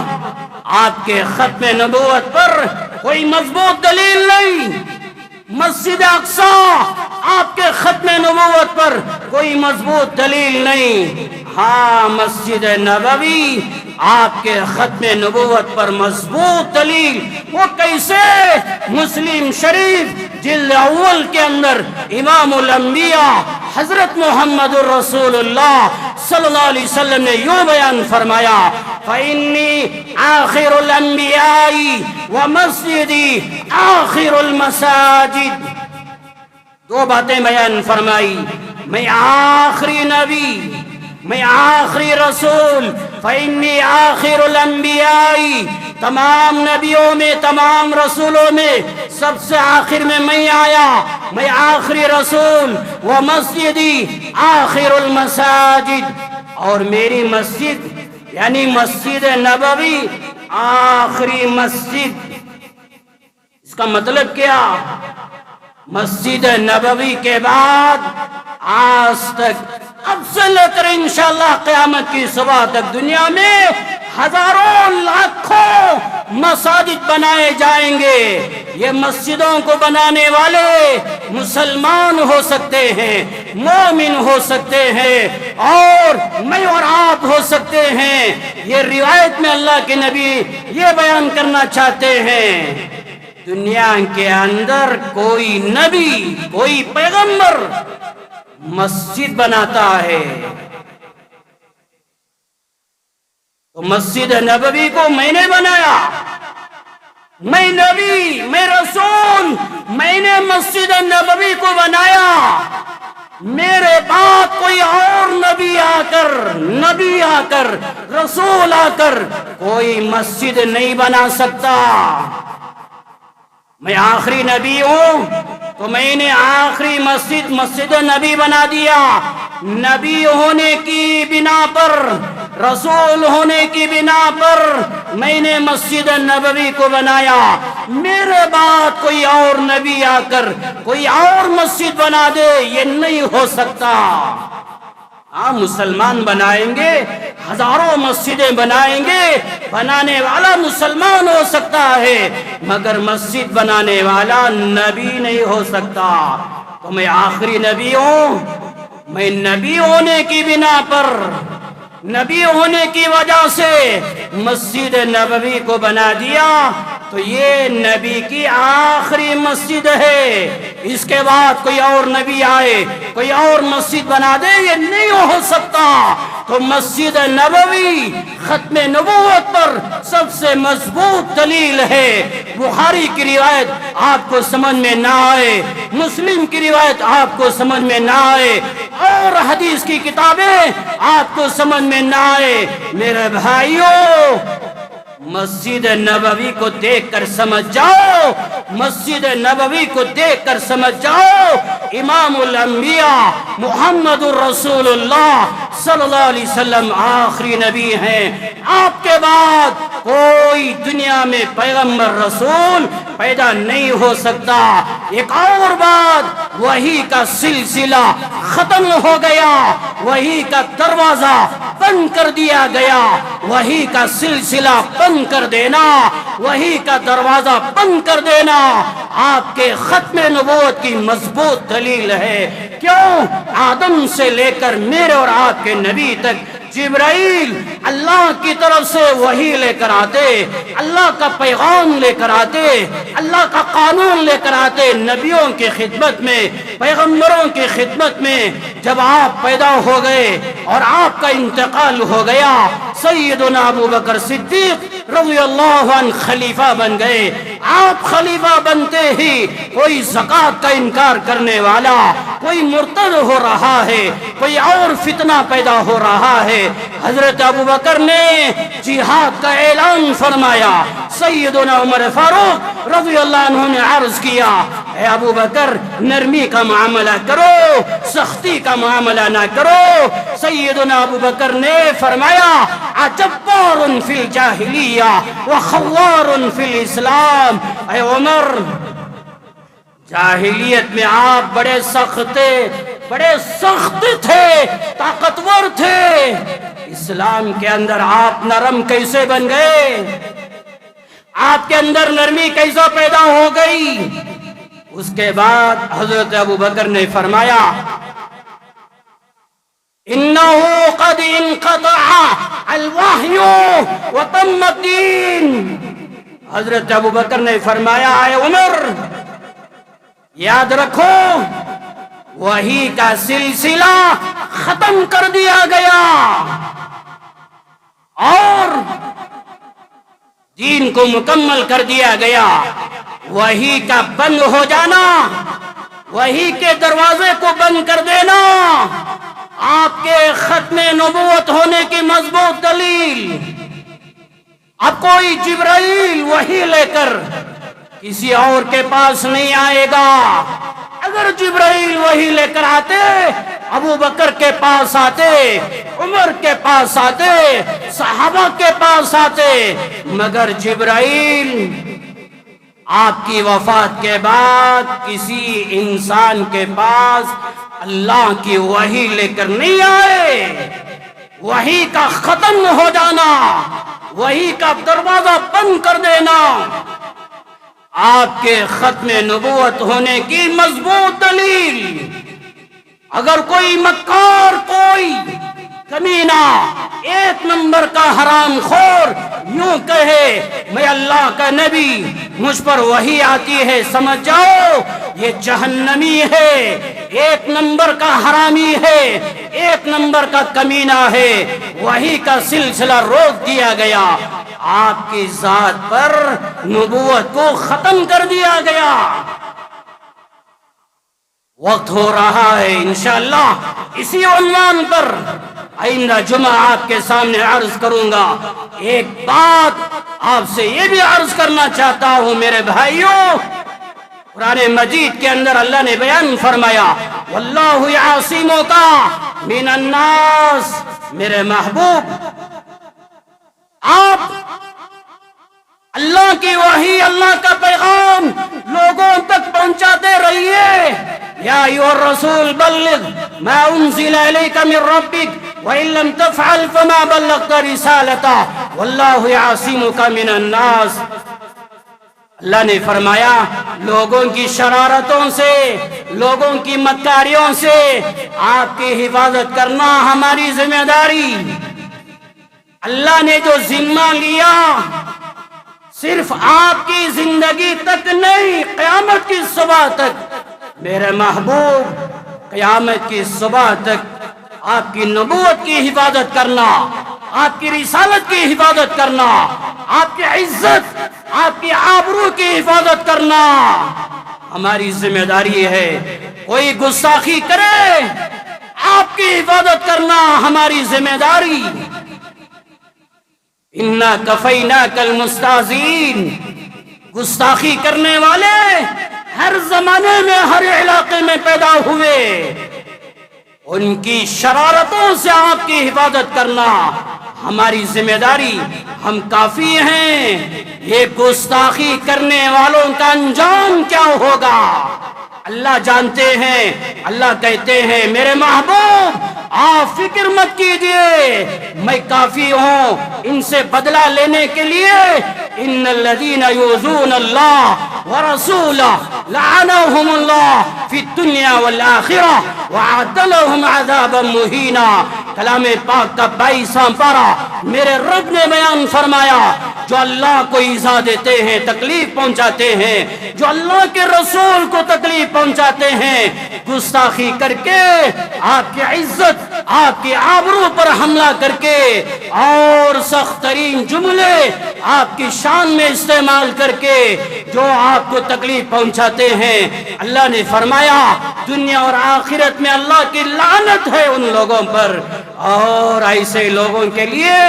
آپ کے ختم نبوت پر کوئی مضبوط دلیل نہیں. مسجد اقصی آپ کے ختم نبوت پر کوئی مضبوط دلیل نہیں. ہاں مسجد نبوی آپ کے ختم نبوت پر مضبوط دلیل. وہ کیسے؟ مسلم شریف جلد اول کے اندر امام الانبیاء حضرت محمد الرسول اللہ صلی اللہ علیہ وسلم نے یوں بیان فرمایا، فَإِنِّي آخِرُ الْأَنْبِيَاءِ وَمَسْجِدِي آخِرُ الْمَسَاجِدِ. دو باتیں بیان فرمائی، میں آخری نبی، میں آخری رسول فإنی آخر الانبیاء، تمام نبیوں میں تمام رسولوں میں سب سے آخر میں آیا، میں آخری رسول، ومسجدی آخر المساجد، اور میری مسجد یعنی مسجد نبوی آخری مسجد۔ اس کا مطلب کیا؟ مسجد نبوی کے بعد آج تک اب سے لے کر انشاءاللہ قیامت کی صبح تک دنیا میں ہزاروں لاکھوں مساجد بنائے جائیں گے۔ یہ مسجدوں کو بنانے والے مسلمان ہو سکتے ہیں، مومن ہو سکتے ہیں، اور میں اور آپ ہو سکتے ہیں۔ یہ روایت میں اللہ کے نبی یہ بیان کرنا چاہتے ہیں، دنیا کے اندر کوئی نبی، کوئی پیغمبر مسجد بناتا ہے تو مسجد نبوی کو میں نے بنایا، میں نبی، میں رسول، میں نے مسجد نبوی کو بنایا۔ میرے بعد کوئی اور نبی آ کر رسول آ کر کوئی مسجد نہیں بنا سکتا۔ میں آخری نبی ہوں تو میں نے آخری مسجد نبی بنا دیا۔ نبی ہونے کی بنا پر، رسول ہونے کی بنا پر میں نے مسجد نبوی کو بنایا۔ میرے بعد کوئی اور نبی آ کر کوئی اور مسجد بنا دے، یہ نہیں ہو سکتا۔ ہاں مسلمان بنائیں گے، ہزاروں مسجدیں بنائیں گے، بنانے والا مسلمان ہو سکتا ہے مگر مسجد بنانے والا نبی نہیں ہو سکتا۔ تو میں آخری نبی ہوں، میں نبی ہونے کی بنا پر، نبی ہونے کی وجہ سے مسجد نبوی کو بنا دیا تو یہ نبی کی آخری مسجد ہے۔ اس کے بعد کوئی اور نبی آئے، کوئی اور مسجد بنا دے، یہ نہیں ہو سکتا۔ تو مسجد نبوی ختم نبوت پر سب سے مضبوط دلیل ہے۔ بخاری کی روایت آپ کو سمجھ میں نہ آئے، مسلم کی روایت آپ کو سمجھ میں نہ آئے، اور حدیث کی کتابیں آپ کو سمجھ میں نہ آئے، میرے بھائیوں مسجد نبوی کو دیکھ کر سمجھ جاؤ، مسجد نبوی کو دیکھ کر سمجھ جاؤ امام الانبیاء محمد الرسول اللہ صلی اللہ علیہ وسلم آخری نبی ہیں۔ آپ کے بعد کوئی دنیا میں پیغمبر رسول پیدا نہیں ہو سکتا۔ ایک اور بات، وحی کا سلسلہ ختم ہو گیا، وحی کا دروازہ بند کر دیا گیا۔ وحی کا سلسلہ بند کر دینا، وحی کا دروازہ بند کر دینا آپ کے ختم نبوت کی مضبوط دلیل ہے۔ کیوں؟ آدم سے لے کر میرے اور آپ کے نبی تک جبرائیل اللہ کی طرف سے وحی لے کر آتے، اللہ کا پیغام لے کر آتے، اللہ کا قانون لے کر آتے۔ نبیوں کی خدمت میں، پیغمبروں کی خدمت میں جب آپ پیدا ہو گئے اور آپ کا انتقال ہو گیا، سیدنا ابو بکر صدیق رضی اللہ عنہ خلیفہ بن گئے۔ آپ خلیفہ بنتے ہی کوئی زکوٰۃ کا انکار کرنے والا، کوئی مرتد ہو رہا ہے، کوئی اور فتنہ پیدا ہو رہا ہے۔ حضرت ابو بکر نے جہاد کا اعلان فرمایا۔ سیدنا عمر فاروق رضی اللہ عنہ نے عرض کیا، اے ابو بکر نرمی کا معاملہ کرو، سختی کا معاملہ نہ کرو۔ سیدنا ابو بکر نے فرمایا، اجبار فی الجاہلیہ وخوار فی الاسلام۔ اے عمر، جاہلیت میں آپ بڑے سخت تھے، طاقتور تھے، اسلام کے اندر آپ نرم کیسے بن گئے؟ آپ کے اندر نرمی کیسا پیدا ہو گئی؟ اس کے بعد حضرت ابو بکر نے فرمایا، انہو قد انقطع الوحی وتم الدین۔ حضرت ابو بکر نے فرمایا، اے عمر یاد رکھو وحی کا سلسلہ ختم کر دیا گیا اور دین کو مکمل کر دیا گیا۔ وحی کا بند ہو جانا، وحی کے دروازے کو بند کر دینا آپ کے ختم نبوت ہونے کی مضبوط دلیل، اب کوئی جبرائیل وحی لے کر کسی اور کے پاس نہیں آئے گا۔ اگر جبرائیل وحی لے کر آتے، ابو بکر کے پاس آتے، عمر کے پاس آتے، صحابہ کے پاس آتے، مگر جبرائیل آپ کی وفات کے بعد کسی انسان کے پاس اللہ کی وحی لے کر نہیں آئے۔ وحی کا ختم ہو جانا، وحی کا دروازہ بند کر دینا آپ کے ختم نبوت ہونے کی مضبوط دلیل۔ اگر کوئی مکار، کوئی کمینہ، ایک نمبر کا حرام خور یوں کہے میں اللہ کا نبی، مجھ پر وحی آتی ہے، سمجھ جاؤ یہ جہنمی ہے، ایک نمبر کا حرامی ہے، ایک نمبر کا کمینہ ہے، وحی کا سلسلہ روک دیا گیا، آپ کی ذات پر نبوت کو ختم کر دیا گیا۔ وقت ہو رہا ہے انشاءاللہ اسی عنوان پر آئندہ جمعہ آپ کے سامنے عرض کروں گا۔ ایک بات آپ سے یہ بھی عرض کرنا چاہتا ہوں میرے بھائیوں، قرآن مجید کے اندر اللہ نے بیان فرمایا واللہ یعصمک من الناس، میرے محبوب آپ اللہ کی وحی، اللہ کا پیغام لوگوں تک پہنچاتے رہیے۔ یا ایھا الرسول بلغ ما انزل الیک من ربک وان لم تفعل فما بلغت رسالتہ واللہ یعصمک من الناس۔ اللہ نے فرمایا لوگوں کی شرارتوں سے، لوگوں کی مکاریوں سے آپ کی حفاظت کرنا ہماری ذمہ داری۔ اللہ نے جو ذمہ لیا صرف آپ کی زندگی تک نہیں، قیامت کی صبح تک میرے محبوب، قیامت کی صبح تک آپ کی نبوت کی حفاظت کرنا، آپ کی رسالت کی حفاظت کرنا، آپ کی عزت، آپ کی آبرو کی حفاظت کرنا ہماری ذمہ داری ہے۔ کوئی گستاخی کرے، آپ کی حفاظت کرنا ہماری ذمہ داری۔ اِنَّا كَفَيْنَاكَ الْمُسْتَهْزِئِينَ، گستاخی کرنے والے ہر زمانے میں، ہر علاقے میں پیدا ہوئے، ان کی شرارتوں سے آپ کی حفاظت کرنا ہماری ذمہ داری۔ ہم کافی ہیں، یہ گستاخی کرنے والوں کا انجام کیا ہوگا اللہ جانتے ہیں۔ اللہ کہتے ہیں میرے محبوب آپ فکر مت کیجئے، میں کافی ہوں ان سے بدلہ لینے کے لیے۔ ان الذین یؤذون اللہ ورسولہ لعنہم اللہ فی الدنیا والآخرہ وأعد لهم عذابا مہینا۔ کلام پاک کا 22واں پارہ میرے رب نے بیان فرمایا جو اللہ کو ایذا دیتے ہیں، تکلیف پہنچاتے ہیں، جو اللہ کے رسول کو تکلیف پہنچاتے ہیں، گستاخی کر کے آپ کی عزت، آپ کی آبرو پر حملہ کر کے اور سخت ترین جملے آپ کی شان میں استعمال کر کے جو آپ کو تکلیف پہنچاتے ہیں، اللہ نے فرمایا دنیا اور آخرت میں اللہ کی لعنت ہے ان لوگوں پر، اور ایسے لوگوں کے لیے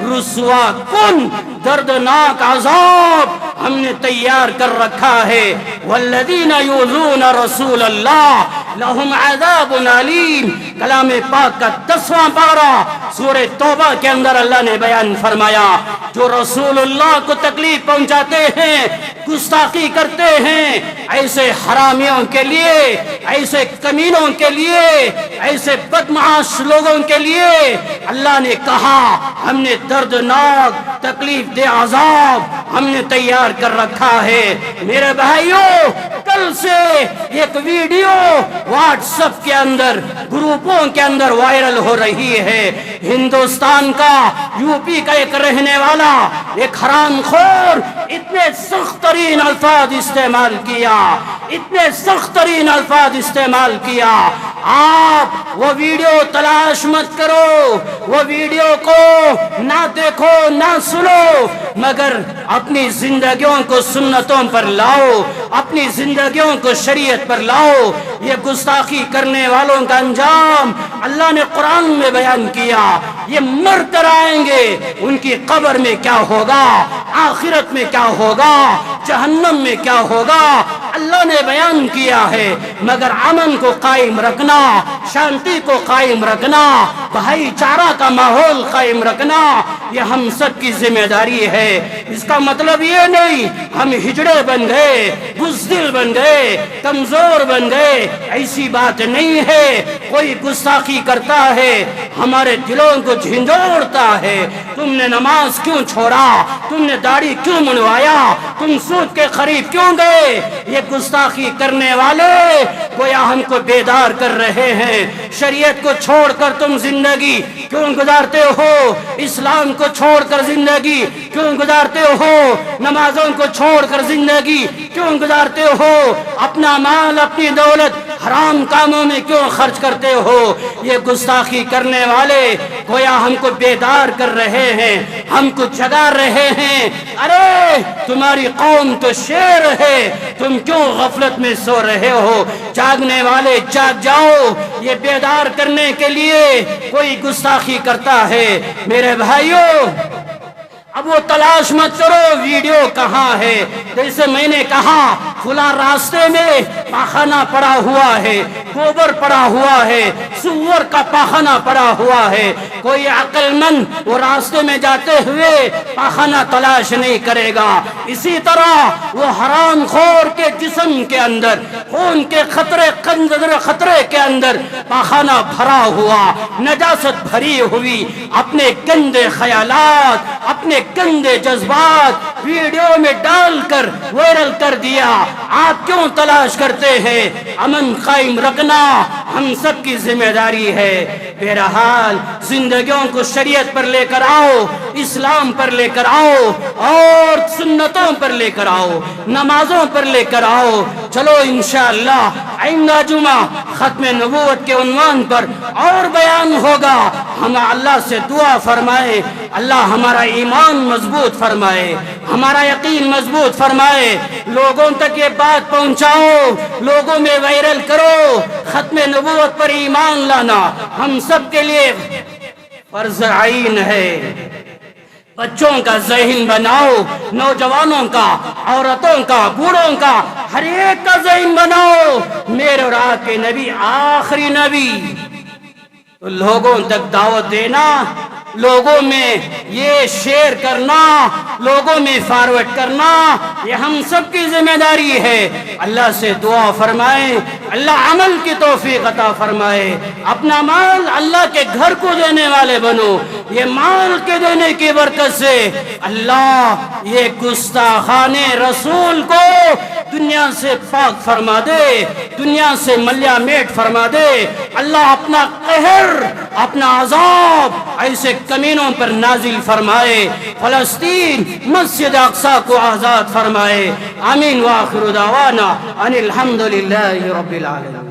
رسوا کن دردناک عذاب ہم نے تیار کر رکھا ہے۔ والذین یؤذون رسول اللہ لہم عذاب علیم۔ کلام پاک کا 10واں پارہ سورہ توبہ کے اندر اللہ نے بیان فرمایا جو رسول اللہ کو تکلیف پہنچاتے ہیں، گستاخی کرتے ہیں، ایسے حرامیوں کے لیے، ایسے کمینوں کے لیے، ایسے بدمعاش لوگوں کے لیے اللہ نے کہا ہم نے دردناک تکلیف دہ عذاب ہم نے تیار کر رکھا ہے۔ میرے بھائیوں کل سے ایک ویڈیو واٹس ایپ کے اندر گروپوں کے اندر وائرل ہو رہی ہے۔ ہندوستان کا، یو پی کا ایک رہنے والا ایک حرام خور اتنے سخت ترین الفاظ استعمال کیا، اتنے سخت ترین الفاظ استعمال کیا، آپ وہ ویڈیو تلاش مت کرو، وہ ویڈیو کو نہ دیکھو نہ سنو، مگر اپنی زندگیوں کو سنتوں پر لاؤ، اپنی زندگیوں کو شریعت پر لاؤ۔ یہ گستاخی کرنے والوں کا انجام اللہ نے قرآن میں بیان کیا، یہ مر کر آئیں گے، ان کی قبر میں کیا ہوگا، آخرت میں کیا ہوگا، جہنم میں کیا ہوگا، اللہ نے بیان کیا ہے۔ مگر امن کو قائم رکھنا، شانتی کو قائم رکھنا، بھائی چارہ کا ماحول قائم رکھنا، یہ ہم سب کی ذمہ داری ہے۔ اس کا مطلب یہ نہیں ہم ہجڑے بن گئے، بزدل بن گئے، کمزور بن گئے، ایسی بات نہیں ہے۔ کوئی گستاخی کرتا ہے ہمارے دلوں کو جھنجھوڑتا ہے، تم نے نماز کیوں چھوڑا، تم نے داڑھی کیوں منڈوایا، تم سود کے قریب کیوں گئے؟ یہ گستاخی کرنے والے گویا ہم کو بیدار کر رہے ہیں۔ شریعت کو چھوڑ کر تم زندگی کیوں گزارتے ہو؟ اسلام کو چھوڑ کر زندگی کیوں گزارتے ہو؟ نمازوں کو چھوڑ کر زندگی کیوں گزارتے ہو؟ اپنا مال اپنی دولت حرام کاموں میں کیوں خرچ کرتے ہو؟ یہ گستاخی کرنے والے گویا ہم کو بیدار کر رہے ہیں، ہم کو جگا رہے ہیں۔ ارے تمہاری قوم تو شیر ہے، تم کیوں غفلت میں سو رہے ہو؟ جاگنے والے جاگ جاؤ۔ یہ بیدار کرنے کے لیے کوئی گستاخی کرتا ہے میرے بھائیوں، اب وہ تلاش مت کرو ویڈیو کہاں ہے۔ جیسے میں نے کہا کھلا راستے میں پاخانہ پڑا ہوا ہے، گوبر پڑا ہوا ہے، سور کا پاخانہ پڑا ہوا ہے، کوئی عقل مند وہ راستے میں جاتے ہوئے پاخانہ تلاش نہیں کرے گا۔ اسی طرح وہ حرام خور کے جسم کے اندر خون کے خطرے کے اندر پاخانہ بھرا ہوا، نجاست بھری ہوئی، اپنے گندے خیالات، اپنے گندے جذبات ویڈیو میں ڈال کر وائرل کر دیا۔ آپ کیوں تلاش کرتے ہیں؟ امن قائم رکھنا ہم سب کی ذمہ داری ہے۔ بہرحال زندگیوں کو شریعت پر لے کر آؤ، اسلام پر لے کر آؤ، اور سنتوں پر لے کر آؤ، نمازوں پر لے کر آؤ۔ چلو انشاءاللہ آئندہ جمعہ ختم نبوت کے عنوان پر اور بیان ہوگا۔ ہم اللہ سے دعا فرمائے اللہ ہمارا ایمان مضبوط فرمائے، ہمارا یقین مضبوط فرمائے۔ لوگوں تک یہ بات پہنچاؤ، لوگوں میں وائرل کرو۔ ختم نبوت پر ایمان لانا ہم سب کے لیے فرض عین ہے۔ بچوں کا ذہن بناؤ، نوجوانوں کا، عورتوں کا، بوڑھوں کا، ہر ایک کا ذہن بناؤ۔ میرے اور آپ کے نبی آخری نبی، تو لوگوں تک دعوت دینا، لوگوں میں یہ شیئر کرنا، لوگوں میں فارورڈ کرنا، یہ ہم سب کی ذمہ داری ہے۔ اللہ سے دعا فرمائیں اللہ عمل کی توفیق عطا فرمائے۔ اپنا مال اللہ کے گھر کو دینے والے بنو۔ یہ مال کے دینے کی برکت سے اللہ یہ گستاخان رسول کو دنیا سے پاک فرما دے، دنیا سے ملیا میٹ فرما دے۔ اللہ اپنا قہر، اپنا عذاب ایسے کمینوں پر نازل فرمائے، فلسطین مسجد اقصی کو آزاد فرمائے۔ آمین وآخر دعوانا ان الحمدللہ رب العالمین۔